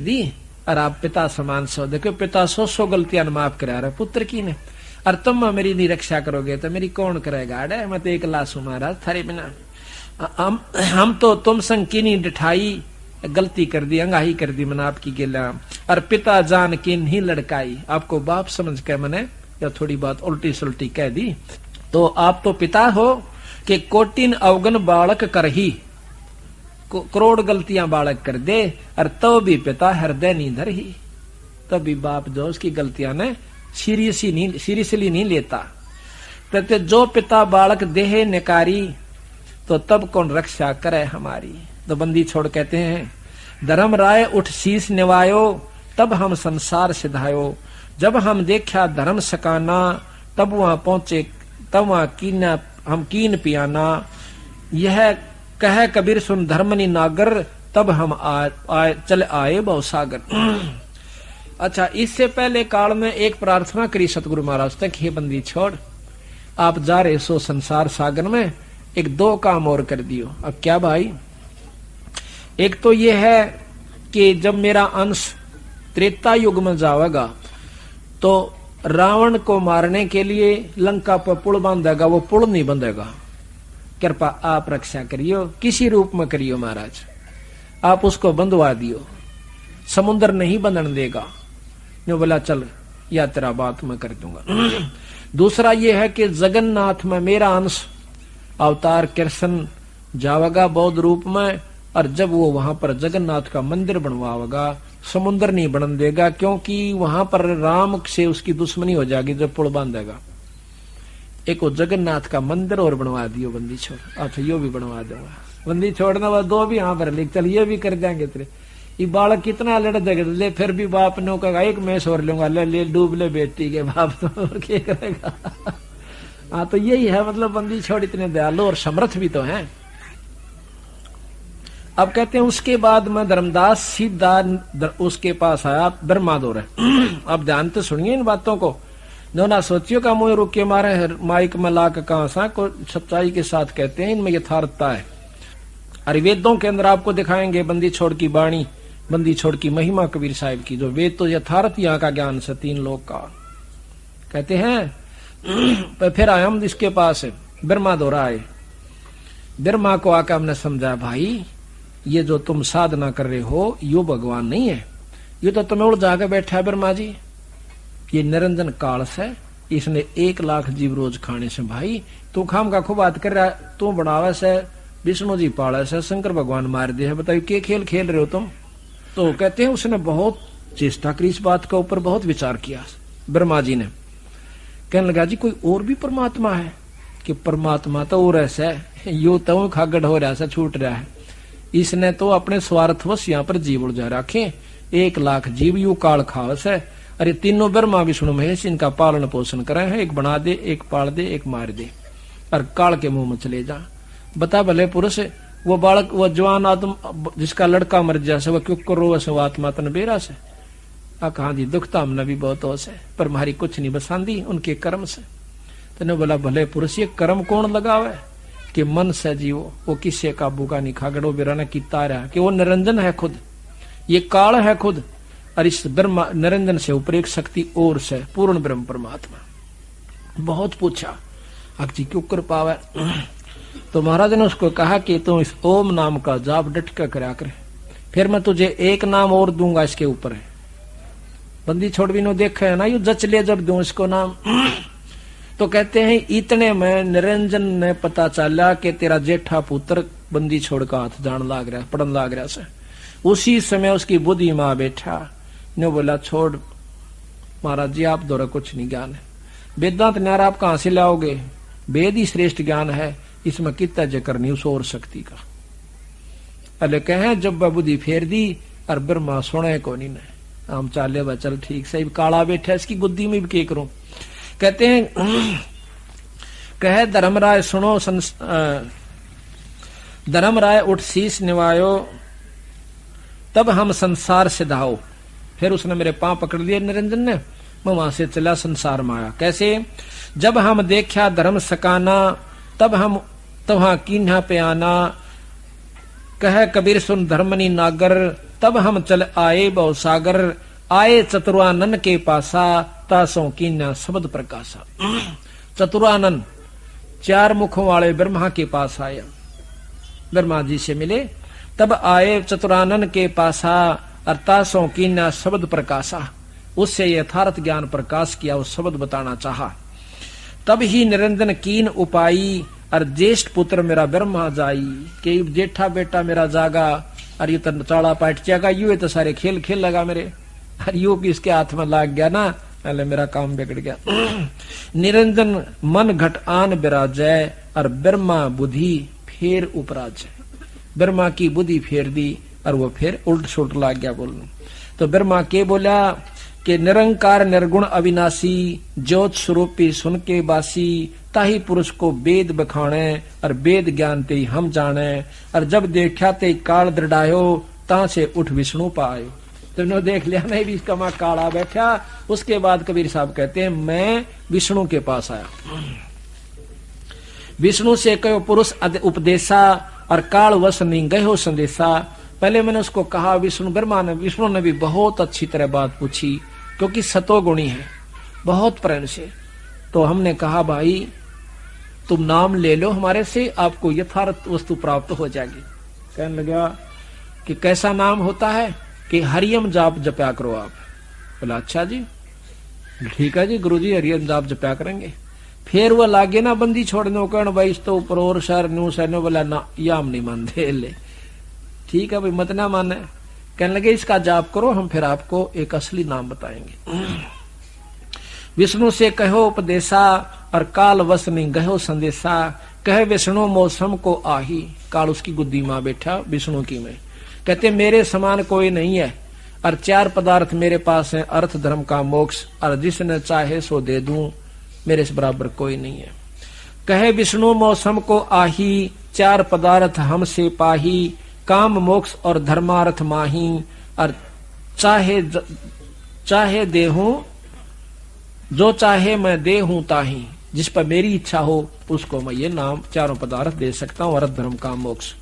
दी और आप पिता समान सो। देखो पिता 100 गलतियां माफ करा रहे पुत्र की ने, और तुम मेरी नहीं रक्षा करोगे तो मेरी कौन करेगा? अरे मैं तो एक लाश हूं महाराज थारे बिना। हम तो तुम संग की नहीं डिठाई, गलती कर दी, अंगाही कर दी मैंने आपकी गिला, और पिता जान की नहीं लड़काई। आपको बाप समझ के मैंने या थोड़ी बात उल्टी सुल्टी कह दी, तो आप तो पिता हो कि कोटिन अवगन बालक कर ही, करोड़ गलतियां बालक कर दे, और तो भी पिता हृदय नहीं धर ही। तभी बाप जो उसकी गलतियां ने सीरियसली नहीं लेता। तो जो पिता बालक देहे निकारी, तो तब कौन रक्षा करे हमारी। तो बंदी छोड़ कहते हैं, धर्म राय उठ शीश निवायो, तब हम संसार सिधायो। जब हम देखा धर्म सकाना, तब वहां पहुंचे, तब वहां कीना हम कीन पियाना। यह कह कबीर सुन धर्म नि नागर, तब हम चल आए भवसागर। अच्छा, इससे पहले काल में एक प्रार्थना करी सतगुरु महाराज तक, हे बंदी छोड़, आप जा रहे सो संसार सागर में, एक 2 काम और कर दियो। अब क्या भाई? एक तो ये है कि जब मेरा अंश त्रेता युग में जाएगा तो रावण को मारने के लिए लंका पर पुल बांधेगा, वो पुल नहीं बंधेगा। कृपा आप रक्षा करियो, किसी रूप में करियो महाराज, आप उसको बंधवा दियो, समुद्र नहीं बंधन देगा। जो बोला चल या तेरा बात मैं कर दूंगा। दूसरा ये है कि जगन्नाथ में मेरा अंश अवतार कृष्ण जावेगा बौद्ध रूप में, और जब वो वहां पर जगन्नाथ का मंदिर बनवाएगा, समुद्र नहीं बनन देगा, क्योंकि वहां पर राम से उसकी दुश्मनी हो जाएगी जब पुल बांधेगा। एक वो जगन्नाथ का मंदिर और बनवा दियो बंदी छोड़। अच्छा, यो भी बनवा दूंगा बंदी छोड़ना, वह 2 भी यहाँ पर लिख, चल ये भी कर देंगे तेरे। ये बालक कितना लड़ झगड़ ले, फिर भी बाप ने कहा एक मैच और लूंगा, ले डूब ले बेटी के बाप, तो और क्या करेगा। हाँ, तो यही है मतलब बंदी छोड़ इतने दयालु और समर्थ भी तो हैं। अब कहते हैं उसके बाद में धर्मदास सीधा उसके पास आया ब्रह्मादौर है। अब ध्यान से सुनिए इन बातों को, जो ना सोचियो का मुंह रुके मारे माइक में ला के कहा सा को सच्चाई के साथ कहते हैं, इनमें यथार्थता है। अरे वेदों के अंदर आपको दिखाएंगे बंदी छोड़ की वाणी, बंदी छोड़ की महिमा कबीर साहिब की, जो वेद तो यथार्थ यहाँ का ज्ञान से 3 लोक का। कहते हैं फिर आए हम इसके पास, ब्रह्मा दौरा आए। ब्रह्मा को आकर हमने समझा, भाई ये जो तुम साधना कर रहे हो यो भगवान नहीं है, ये तो तुम्हें उलझा के बैठा है ब्रह्मा जी। ये निरंजन काल से, इसने 1 लाख जीव रोज खाने से, भाई तू खाम का खूब बात कर रहा है, तू बढ़ावे से विष्णु जी पाले से शंकर भगवान मार दे है, बताइए के खेल खेल रहे हो तुम। तो कहते हैं उसने बहुत चेष्टा करी, इस बात के ऊपर बहुत विचार किया ब्रह्मा जी ने। कहने लगा जी कोई और भी परमात्मा है? कि परमात्मा तो और ऐसा है, यो तो खागड़ हो रहा है, छूट रहा है। इसने तो अपने स्वार्थवश यहाँ पर जीव उड़ जा रखे, 1 लाख जीव यू काल खावस है। अरे तीनों ब्रह्मा विष्णु महेश इनका पालन पोषण करे हैं, एक बना दे, एक पाल दे, एक मार दे, और काल के मुंह में चले जा। बता भले पुरुष वो बालक, वो जवान आदम जिसका लड़का मर जाए वो क्यों करो वैसे आत्मा तन बेरा से। कहा जी दुख तो हमने भी बहुत हो से, पर हमारी कुछ नहीं बसांदी उनके कर्म से। तने बोला भले पुरुष ये कर्म कौन लगावे कि मन से जीवो, वो किससे काबू का नहीं खागड़ो बिराना किता रहा कि वो निरंजन है खुद, ये काल है खुद, और इस ब्रह्मा निरंजन से ऊपर एक शक्ति और से पूर्ण ब्रह्म परमात्मा। बहुत पूछा अब जी क्यों कर पावे, तो महाराज ने उसको कहा कि तुम इस ओम नाम का जाप डट कर करा करे, फिर मैं तुझे 1 नाम और दूंगा इसके ऊपर है। बंदी छोड़ भी नो देखा है ना, यू जच ले जब दूं इसको नाम। तो कहते हैं इतने में निरंजन ने पता चला कि तेरा जेठा पुत्र बंदी छोड़ का हाथ जान लाग रहा, पड़न लाग रहा से। उसी समय उसकी बुद्धि मां बैठा ने बोला छोड़ महाराज जी आप द्वारा कुछ नहीं ज्ञान है, वेदांत न्यारा आप कहां से लाओगे, वेद ही श्रेष्ठ ज्ञान है, इसमें कितना जकर नहीं उस और शक्ति का। अले कहे जब बुद्धि फेर दी और ब्रह्मा सुने को नहीं ने, हम चाले बा चल ठीक सही काला बैठा इसकी बुद्धि में भी क्या करूं। कहते हैं कहे धर्मराय सुनो धर्मराय उठ शीश निवायो, तब हम संसार से धाओ। फिर उसने मेरे पांव पकड़ लिए निरंजन ने, मैं वहां से चला संसार में आया। कैसे? जब हम देखा धर्म सकाना, तब हम तवहां कीन्हा पे आना। कह कबीर सुन धर्मनी नागर, तब हम चल आए बहु सागर, आए चतुरानन के पासा, तासों कीन्या शब्द प्रकाशा। चतुरानन 4 मुखों वाले ब्रह्मा के पास आया, ब्रह्मा जी से मिले। तब आए चतुरानन के पासा, अर्थासों कीन्या शब्द प्रकाशा, उससे यथार्थ ज्ञान प्रकाश किया, उस शब्द बताना चाहा। तब ही निरंजन कीन उपाई, और ज्येष्ठ पुत्र मेरा ब्रह्मा जाई, कि जेठा बेटा मेरा जागा, और ये तो चाड़ा पाट जागा, यू तो सारे खेल खेल लगा मेरे, और यू किसके हाथ में लाग गया ना, पहले मेरा काम बिगड़ गया। निरंजन मन घट आन विराजय, और ब्रह्मा बुद्धि फेर उपराज। ब्रह्मा की बुद्धि फेर दी, और वो फिर उल्ट सुल्ट लाग गया बोलने। तो ब्रह्मा के बोला कि निरंकार निर्गुण अविनाशी, ज्योत स्वरूपी सुन के बासी, ताही पुरुष को वेद बखाणे, और वेद ज्ञान ते हम जाने, और जब देखा ते काल दृढ़ायो, ता से उठ विष्णु पायो। तुमने देख लिया नहीं भी इसका मां काला बैठा। उसके बाद कबीर साहब कहते हैं मैं विष्णु के पास आया, विष्णु से कहो पुरुष उपदेशा, और काल वश नहीं गयो संदेशा। पहले मैंने उसको कहा, विष्णु ने भी बहुत अच्छी तरह बात पूछी, क्योंकि सतोगुणी है बहुत प्रेम से। तो हमने कहा भाई तुम नाम ले लो हमारे से, आपको यथार्थ वस्तु प्राप्त हो जाएगी। कहने लगा कि कैसा नाम होता है, कि हरियम जाप जपया करो आप। बोला अच्छा जी, ठीक है जी गुरुजी, हरियम जाप जपया करेंगे। फिर वो लागे ना बंदी छोड़ने को, भाई इस तो ऊपर और शहर न्यू शहर, बोला ना या हम नहीं मानते ले, ठीक है भाई मत ना माने। कहने लगे इसका जाप करो, हम फिर आपको एक असली नाम बताएंगे। विष्णु से कहो उपदेशा, और काल वश नहीं गयो संदेशा। कहे विष्णु मौसम को आही, काल उसकी गुद्दी मां बैठा विष्णु की में। कहते मेरे समान कोई नहीं है, और 4 पदार्थ मेरे पास हैं, अर्थ धर्म का मोक्ष, और जिसने चाहे सो दे दूं, मेरे से बराबर कोई नहीं है। कहे विष्णु मौसम को आही, 4 पदार्थ हमसे पाही, काम मोक्ष और धर्मार्थ माही, और चाहे देहूं जो चाहे मैं दे हूं ताही, जिस पर मेरी इच्छा हो उसको मैं ये नाम 4 पदार्थ दे सकता हूं, अर्थ धर्म काम मोक्ष।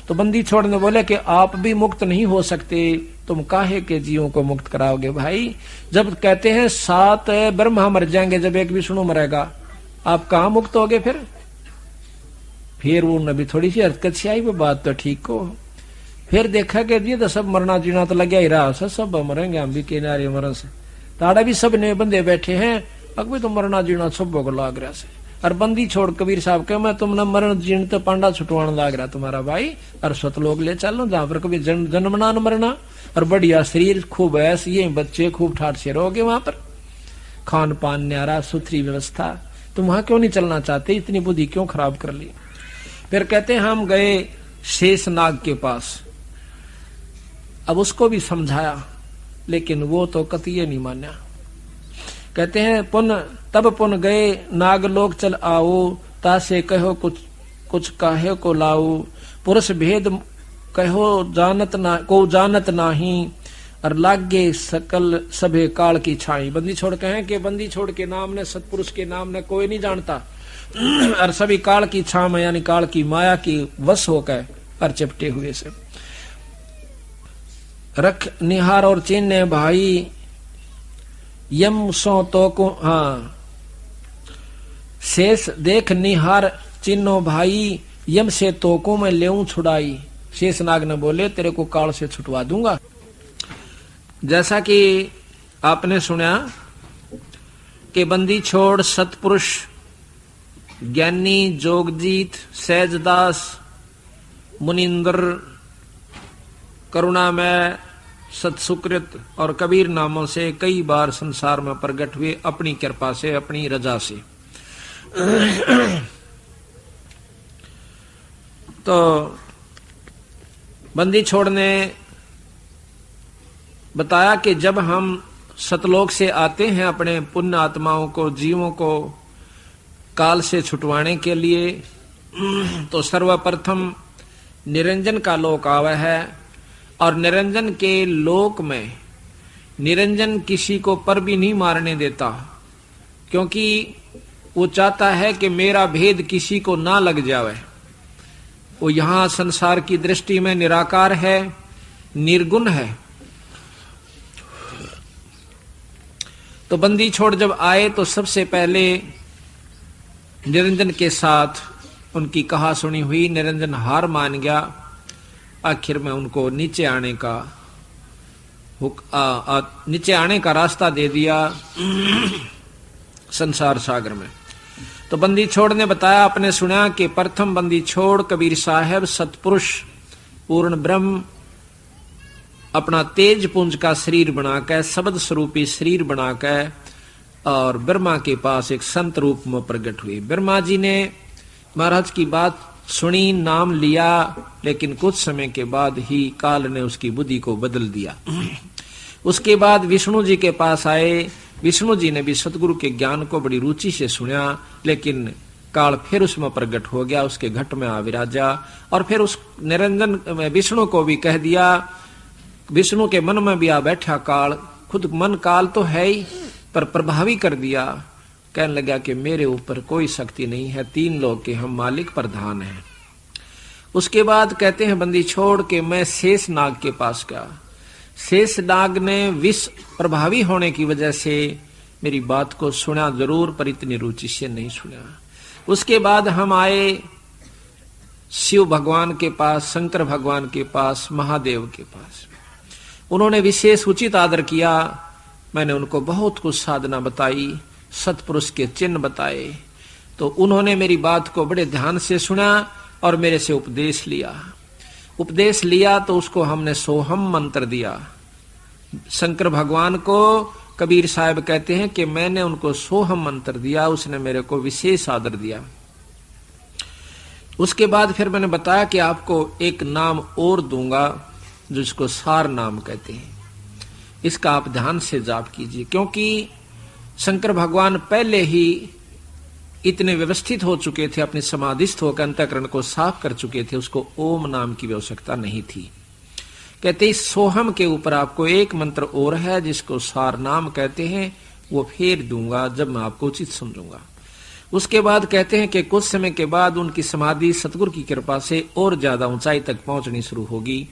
तो बंदी छोड़ने बोले कि आप भी मुक्त नहीं हो सकते, तुम काहे के जीवों को मुक्त कराओगे भाई। जब कहते हैं 7 ब्रह्मा मर जाएंगे, जब एक विष्णु मरेगा, आप कहां मुक्त होगे फिर वो नबी थोड़ी सी हरकत से आई, वो बात तो ठीक हो। फिर देखा कि ये तो सब मरना जीना तो लगे ही रहा, सब मरेंगे, हम भी किनारे मरण से ताड़ा भी सब ने बंदे बैठे हैं, अकबे तो मरना जीना सब को लाग रहा से। और बंदी छोड़ कबीर साहब के मैं तुमने मरण जीण तो पांडा छुटवाने लाग रहा तुम्हारा भाई, और सतलोक ले चलो जहां पर कभी जन्मना न मरना, और बढ़िया शरीर खूब ऐस, ये बच्चे खूब ठाट से रहोगे, वहां पर खान पान न्यारा सुथरी व्यवस्था, तुम वहां क्यों नहीं चलना चाहते, इतनी बुद्धि क्यों खराब कर ली। फिर कहते हैं हम गए शेषनाग के पास, अब उसको भी समझाया, लेकिन वो तो कतिये नहीं माना। कहते हैं तब पुन गए नागलोक चल आओ, तासे कहो कुछ काहे को लाओ, पुरुष भेद कहो जानत नाही, और लागे सकल सभे काल की छाई। बंदी छोड़ कहें कि बंदी छोड़ के नाम ने, सतपुरुष के नाम ने कोई नहीं जानता, और सभी काल की छा में यानी काल की माया की वश होकर और चिपटे हुए से। रख निहार और चिन्ह भाई, यम सो तो को शेष देख निहार चिन्हो भाई, यम से तो को मैं लेऊं छुड़ाई। शेषनाग ने बोले तेरे को काल से छुटवा दूंगा। जैसा कि आपने सुना कि बंदी छोड़ सतपुरुष ज्ञानी जोगजीत सहजदास मुनिंद्र करुणामय सत्सुकृत और कबीर नामों से कई बार संसार में प्रकट हुए, अपनी कृपा से अपनी रजा से। तो बंदी छोड़ ने बताया कि जब हम सतलोक से आते हैं अपने पुण्य आत्माओं को, जीवों को काल से छुटवाने के लिए, तो सर्वप्रथम निरंजन का लोक आवा है, और निरंजन के लोक में निरंजन किसी को पर भी नहीं मारने देता, क्योंकि वो चाहता है कि मेरा भेद किसी को ना लग जावे। वो यहां संसार की दृष्टि में निराकार है, निर्गुण है। तो बंदी छोड़ जब आए तो सबसे पहले निरंजन के साथ उनकी कहा सुनी हुई। निरंजन हार मान गया। आखिर में उनको नीचे आने का रास्ता दे दिया संसार सागर में। तो बंदी छोड़ ने बताया, आपने सुना कि प्रथम बंदी छोड़ कबीर साहब सतपुरुष पूर्ण ब्रह्म अपना तेज पुंज का शरीर बनाकर, शब्द स्वरूपी शरीर बनाकर और ब्रह्मा के पास एक संत रूप में प्रकट हुए। ब्रह्मा जी ने महाराज की बात सुनी, नाम लिया, लेकिन कुछ समय के बाद ही काल ने उसकी बुद्धि को बदल दिया। उसके बाद विष्णु जी के पास आए। विष्णु जी ने भी सतगुरु के ज्ञान को बड़ी रुचि से सुना, लेकिन काल फिर उसमें प्रकट हो गया, उसके घट में आ विराजा। और फिर उस निरंजन विष्णु को भी कह दिया, विष्णु के मन में भी आ बैठा काल। खुद मन काल तो है ही, पर प्रभावी कर दिया। कहने लगा कि मेरे ऊपर कोई शक्ति नहीं है, तीन लोग के हम मालिक प्रधान हैं। उसके बाद कहते हैं बंदी छोड़ के मैं शेष नाग के पास गया। शेष नाग ने विष प्रभावी होने की वजह से मेरी बात को सुना जरूर, पर इतनी रुचि से नहीं सुना। उसके बाद हम आए शिव भगवान के पास, शंकर भगवान के पास, महादेव के पास। उन्होंने विशेष उचित आदर किया। मैंने उनको बहुत कुछ साधना बताई, सतपुरुष के चिन्ह बताए। तो उन्होंने मेरी बात को बड़े ध्यान से सुना और मेरे से उपदेश लिया। उपदेश लिया तो उसको हमने सोहम मंत्र दिया। शंकर भगवान को कबीर साहब कहते हैं कि मैंने उनको सोहम मंत्र दिया, उसने मेरे को विशेष आदर दिया। उसके बाद फिर मैंने बताया कि आपको एक नाम और दूंगा जिसको सार नाम कहते हैं, इसका आप ध्यान से जाप कीजिए। क्योंकि शंकर भगवान पहले ही इतने व्यवस्थित हो चुके थे, अपने समाधिस्थ होकर अंतःकरण को साफ कर चुके थे, उसको ओम नाम की आवश्यकता नहीं थी। कहते इस सोहम के ऊपर आपको एक मंत्र और है जिसको सार नाम कहते हैं, वो फेर दूंगा जब मैं आपको उचित समझूंगा। उसके बाद कहते हैं कि कुछ समय के बाद उनकी समाधि सतगुरु की कृपा से और ज्यादा ऊंचाई तक पहुंचनी शुरू होगी।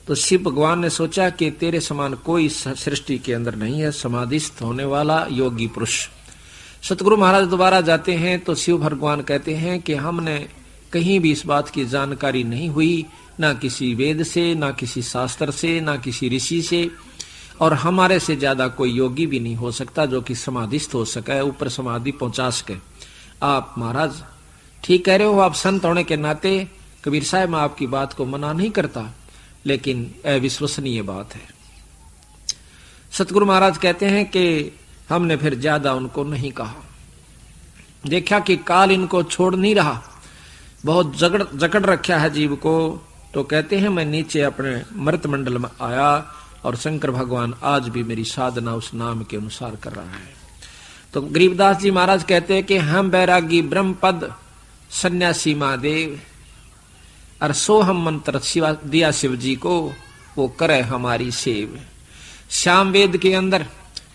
तो शिव भगवान ने सोचा कि तेरे समान कोई सृष्टि के अंदर नहीं है समाधिस्थ होने वाला योगी पुरुष। सतगुरु महाराज दोबारा जाते हैं तो शिव भगवान कहते हैं कि हमने कहीं भी इस बात की जानकारी नहीं हुई, ना किसी वेद से, ना किसी शास्त्र से, ना किसी ऋषि से, और हमारे से ज्यादा कोई योगी भी नहीं हो सकता जो कि समाधिस्थ हो सके, ऊपर समाधि पहुंचा सके। आप महाराज ठीक कह रहे हो, आप संत होने के नाते कबीर साहब मैं आपकी बात को मना नहीं करता, लेकिन अविश्वसनीय बात है। सतगुरु महाराज कहते हैं कि हमने फिर ज्यादा उनको नहीं कहा। देखा कि काल इनको छोड़ नहीं रहा, बहुत जकड़ रखा है जीव को। तो कहते हैं मैं नीचे अपने मृत मंडल में आया और शंकर भगवान आज भी मेरी साधना उस नाम के अनुसार कर रहा है। तो गरीबदास जी महाराज कहते हैं कि हम बैरागी ब्रह्म पद सन्यासी महादेव और सोहम मंत्र दिया शिव जी को, वो करे हमारी सेव। श्याम वेद के अंदर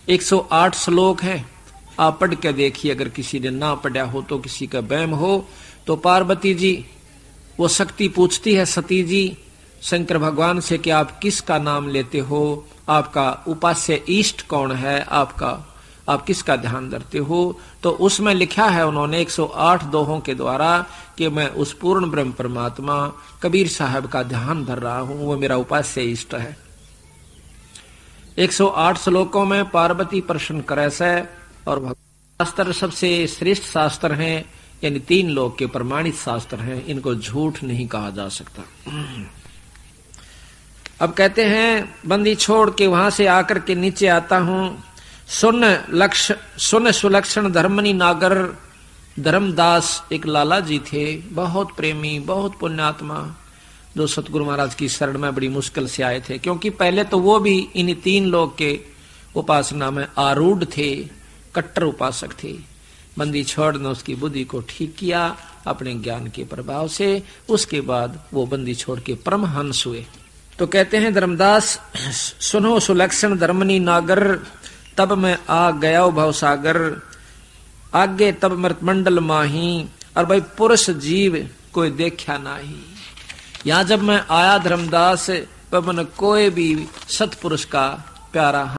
108 श्लोक हैं, आप पढ़ के देखिए। अगर किसी ने ना पढ़ा हो तो, किसी का वहम हो तो, पार्वती जी वो शक्ति पूछती है सती जी शंकर भगवान से कि आप किसका नाम लेते हो, आपका उपास्य इष्ट कौन है, आप किसका ध्यान धरते हो। तो उसमें लिखा है उन्होंने 108 दोहों के द्वारा कि मैं उस पूर्ण ब्रह्म परमात्मा कबीर साहब का ध्यान धर रहा हूं, वो मेरा उपास्य इष्ट है। 108 श्लोकों में पार्वती प्रश्न करे से, और शास्त्र सबसे श्रेष्ठ शास्त्र हैं, यानी 3 लोक के प्रमाणित शास्त्र हैं, इनको झूठ नहीं कहा जा सकता। अब कहते हैं बंदी छोड़ के वहां से आकर के नीचे आता हूं। सुन सुलक्षण धर्मनी नागर धर्मदास एक लाला जी थे, बहुत प्रेमी, बहुत पुण्यात्मा, जो सतगुरु महाराज की शरण में बड़ी मुश्किल से आए थे। क्योंकि पहले तो वो भी इन 3 लोग के उपासना में आरूढ़ थे, कट्टर उपासक थे। बंदी छोड़ ने उसकी बुद्धि को ठीक किया अपने ज्ञान के प्रभाव से। उसके बाद वो बंदी छोड़ के परमहंस हुए। तो कहते हैं धर्मदास सुनो सुलक्षण धर्मनी नागर, तब मैं आ गया भवसागर, आगे तब मृतमंडल माही। और भाई पुरुष जीव कोई देखा नहीं। यहाँ जब मैं आया धर्मदास पवन कोई भी सतपुरुष का प्यारा